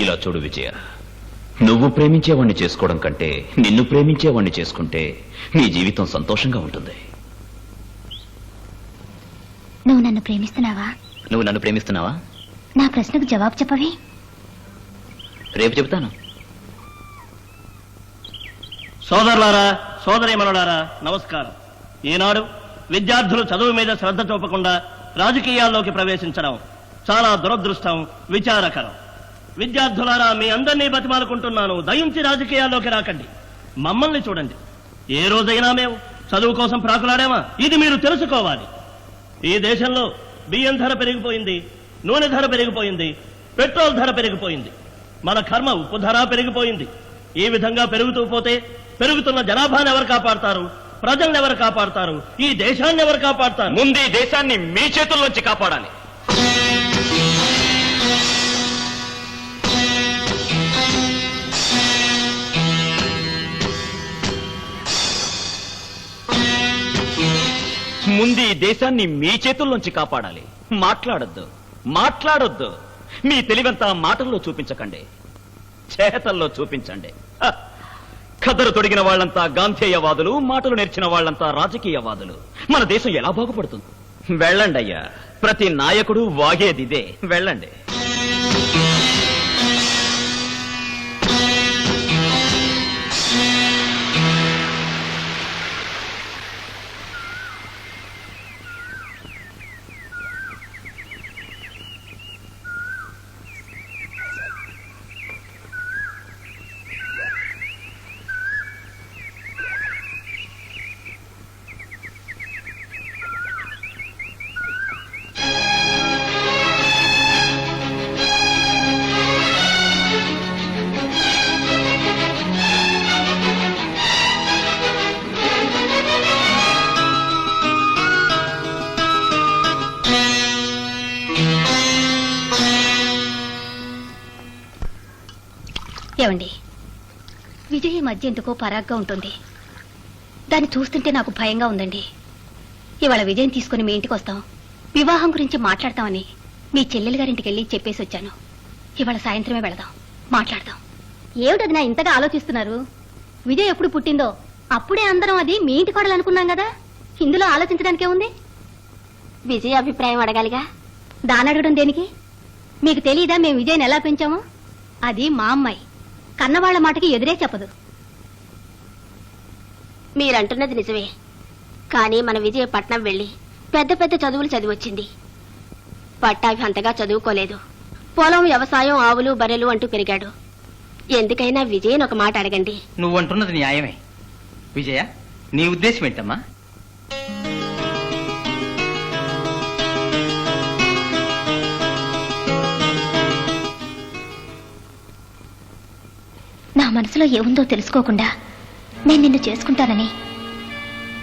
ఇలా చూడు విజయ, నువ్వు ప్రేమించేవాణ్ణి చేసుకోవడం కంటే నిన్ను ప్రేమించేవాణ్ణి చేసుకుంటే నీ జీవితం సంతోషంగా ఉంటుంది. నువ్వు నన్ను ప్రేమిస్తున్నావా? నువ్వు నన్ను ప్రేమిస్తున్నావా? నా ప్రశ్నకు జవాబు చెప్పవే. రేపు చెబుతాను. సోదరులారా, సోదరీమణులారా, నమస్కారం. ఈనాడు విద్యార్థులు చదువు మీద శ్రద్ధ చూపకుండా రాజకీయాల్లోకి ప్రవేశించడం చాలా దురదృష్టం, విచారకరం. విద్యార్థులారా, మీ అందరినీ బతిమాలుకుంటున్నాను, దయించి రాజకీయాల్లోకి రాకండి. మమ్మల్ని చూడండి, ఏ రోజైనా మేము చదువు కోసం ప్రాకులాడామా? ఇది మీరు తెలుసుకోవాలి. ఈ దేశంలో బియ్యం ధర పెరిగిపోయింది, నూనె ధర పెరిగిపోయింది, పెట్రోల్ ధర పెరిగిపోయింది, మన కర్మ ఉప్పు ధర పెరిగిపోయింది. ఈ విధంగా పెరుగుతూ పోతే పెరుగుతున్న జనాభాను ఎవరు కాపాడతారు? ప్రజల్ని ఎవరు కాపాడతారు? ఈ దేశాన్ని ఎవరు కాపాడతారు? ముందు ఈ దేశాన్ని మీ చేతుల్లోంచి కాపాడాలి. ముందు ఈ దేశాన్ని మీ చేతుల్లోంచి కాపాడాలి. మాట్లాడొద్దు, మాట్లాడొద్దు. మీ తెలివంతా మాటల్లో చూపించకండి, చేతల్లో చూపించండి. ఖదరు తొడిగిన వాళ్లంతా గాంధేయవాదులు, మాటలు నేర్చిన వాళ్లంతా రాజకీయవాదులు. మన దేశం ఎలా బాగుపడుతుంది? వెళ్ళండి అయ్యా, ప్రతి నాయకుడు వాగేదిదే. వెళ్ళండి. ఏమండి, విజయ్ ఈ మధ్య ఎందుకో పరాగ్గా ఉంటుంది. దాన్ని చూస్తుంటే నాకు భయంగా ఉందండి. ఇవాళ విజయం తీసుకుని మీ ఇంటికి వస్తాం, వివాహం గురించి మాట్లాడతామని మీ చెల్లెలు గారింటికి వెళ్ళి చెప్పేసి వచ్చాను. ఇవాళ సాయంత్రమే వెళదాం, మాట్లాడదాం. ఏమిటది నా ఇంతగా ఆలోచిస్తున్నారు? విజయ్ ఎప్పుడు పుట్టిందో అప్పుడే అందరం అది మీ ఇంటి కోడలు అనుకున్నాం కదా. ఇందులో ఆలోచించడానికే ఉంది? విజయ్ అభిప్రాయం అడగాలిగా. దాని అడగడం దేనికి? మీకు తెలీదా మేము విజయ్ని ఎలా పెంచామో? అది మా అమ్మాయి, కన్నవాళ్ల మాటకి ఎదురే చెప్పదు. మీరంటున్నది నిజమే, కానీ మన విజయ పట్నం వెళ్లి పెద్ద పెద్ద చదువులు చదివొచ్చింది. పట్టాభి అంతగా చదువుకోలేదు. పొలం, వ్యవసాయం, ఆవులు, బర్రెలు అంటూ పెరిగాడు. ఎందుకైనా విజయన్ ఒక మాట అడగండి. నువ్వంటున్నది న్యాయమే. విజయ, నీ ఉద్దేశం ఏంటమ్మా? నా మనసులో ఏముందో తెలుసుకోకుండా నేను నిన్ను చేసుకుంటానని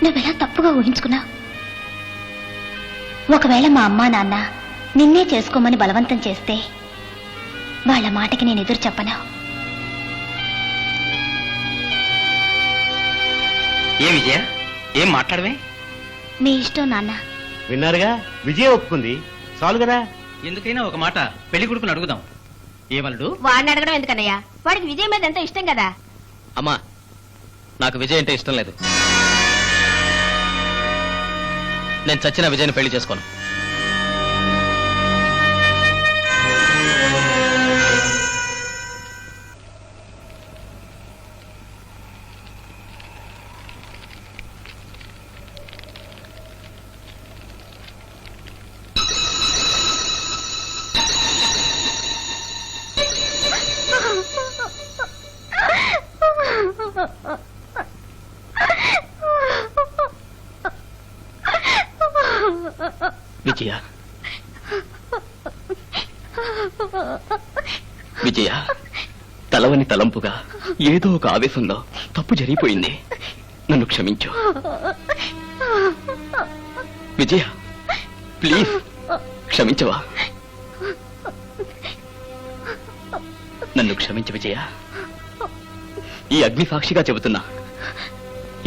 నువ్వెలా తప్పుగా ఊహించుకున్నా? ఒకవేళ మా అమ్మా నాన్న నిన్నే చేసుకోమని బలవంతం చేస్తే వాళ్ళ మాటకి నేను ఎదురు చెప్పను. ఏ విజయ, ఏం మాట్లాడవే? మీ ఇష్టం నాన్న. విన్నారుగా, విజయ ఒప్పుకుంది, చాలు కదా. ఎందుకైనా ఒక మాట పెళ్లి కొడుకుని అడుగుదాం. ఏమలుడు? వాడిని అడగడం ఎందుకన్నయ్యా? వాడికి విజయ్ మీద ఎంతో ఇష్టం కదా. అమ్మా, నాకు విజయ్ అంటే ఇష్టం లేదు. నేను చచ్చిన విజయ్ని పెళ్లి చేసుకోను. విజయ, విజయ, తలవని తలంపుగా ఏదో ఒక ఆవేశంలో తప్పు జరిగిపోయింది. నన్ను క్షమించు విజయ, ప్లీజ్ క్షమించవా? నన్ను క్షమించు విజయ. ఈ అగ్ని సాక్షిగా చెబుతున్నా,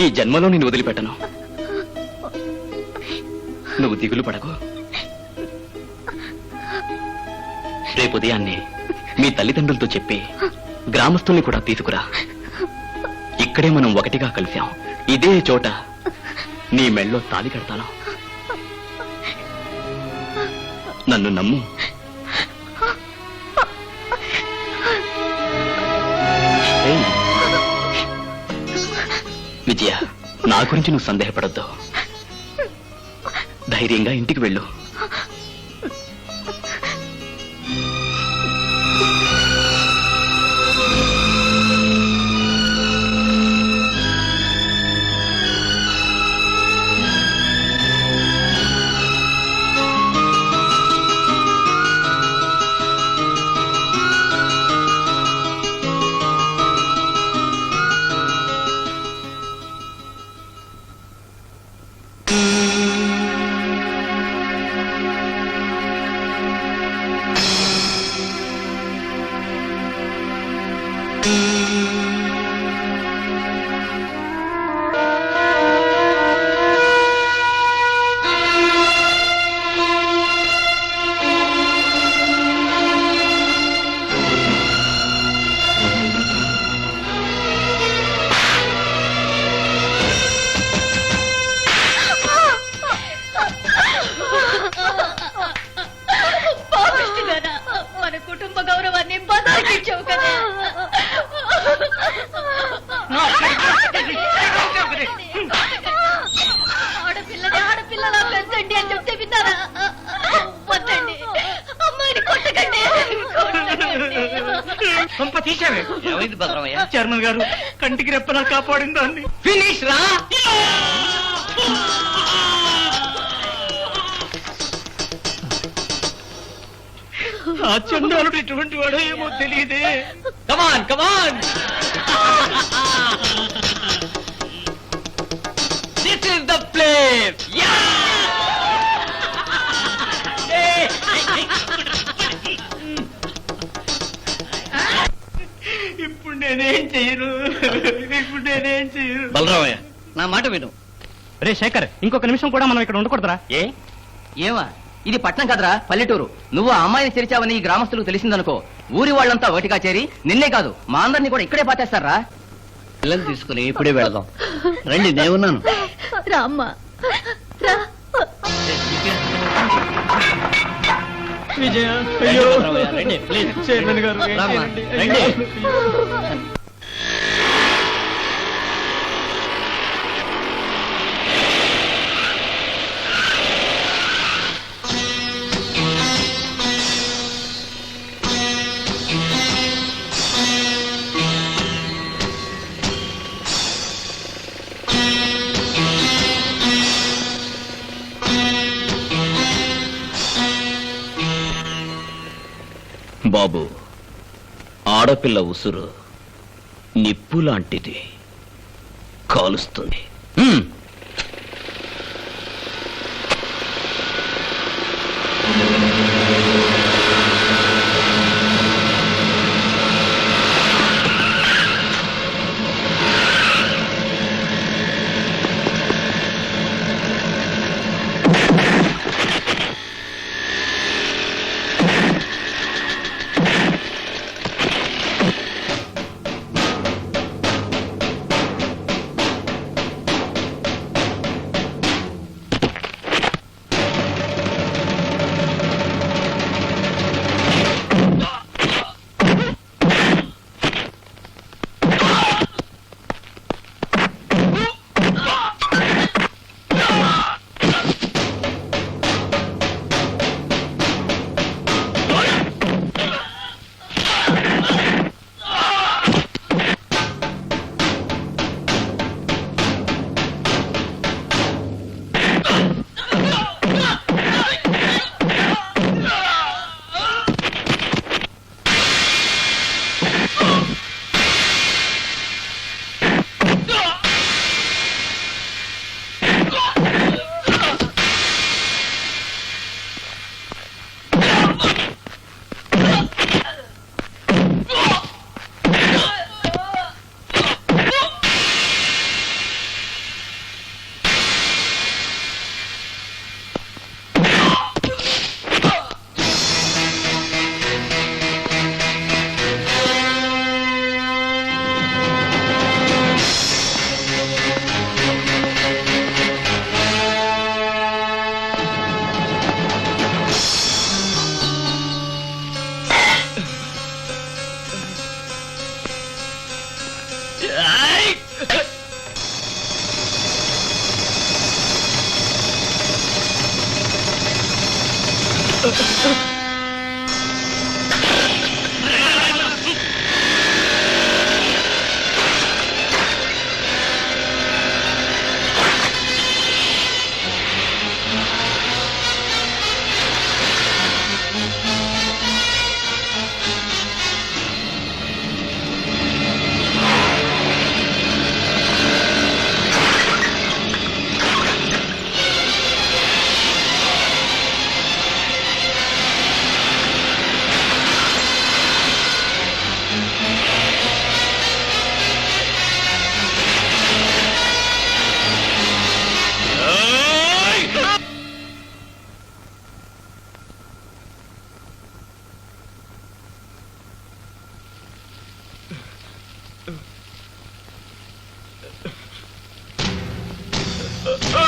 ఈ జన్మలో నిన్ను వదిలిపెట్టను. నువ్వు దిగులు పడకు. రేపు ఉదయాన్నే మీ తల్లిదండ్రులతో చెప్పి గ్రామస్తుల్ని కూడా తీసుకురా. ఇక్కడే మనం ఒకటిగా కలిశాం. ఇదే చోట నీ మెళ్ళో తాళి కడతాను. నన్ను నమ్ము. ఏయ్, విజయ, నా గురించి నువ్వు సందేహపడొద్దు. ధైర్యంగా ఇంటికి వెళ్ళు. మన కుటుంబ గౌరవాన్ని బదాయించావు కదా. ఆడపిల్లని ఆడపిల్లలా పెంచండి అని చెప్తే విన్నారా? వద్దండి, అమ్మాయిని కొట్టకండి. ఏమైంది భద్రమయ్య? చైర్మన్ గారు కంటికి రెప్పలా కాపాడిన దాన్ని ఫినిష్ రా. ఆ చండాలుడు ఇటువంటి వాడో ఏమో తెలియదే. కమాన్ కమాన్, దిస్ ఇస్ ద ప్లేస్. ఇప్పుడు నేనేం చెయ్యను. బలరామయ్య, నా మాట విను. రే శేఖర్, ఇంకొక నిమిషం కూడా మనం ఇక్కడ ఉండకూడదురా? ఏమా, ఇది పట్నం కదరా, పల్లెటూరు. నువ్వు ఆ అమ్మాయిని తెరిచావని ఈ గ్రామస్తులకు తెలిసిందనుకో, ఊరి వాళ్ళంతా ఒకటిగా చేరి నిన్నే కాదు మా అందరినీ కూడా ఇక్కడే పాతేస్తారా. పిల్లలు తీసుకుని ఇప్పుడే వెళదాం. రండి, నేనున్నాను. రామ్మా, రా. విజయ, అయ్యో. రండి, ప్లీజ్. చైర్మన్ గారు, రామ్మా, రండి. బాబు, ఆడపిల్ల ఉసురు నిప్పు లాంటిది, కాలుస్తుంది. ఆ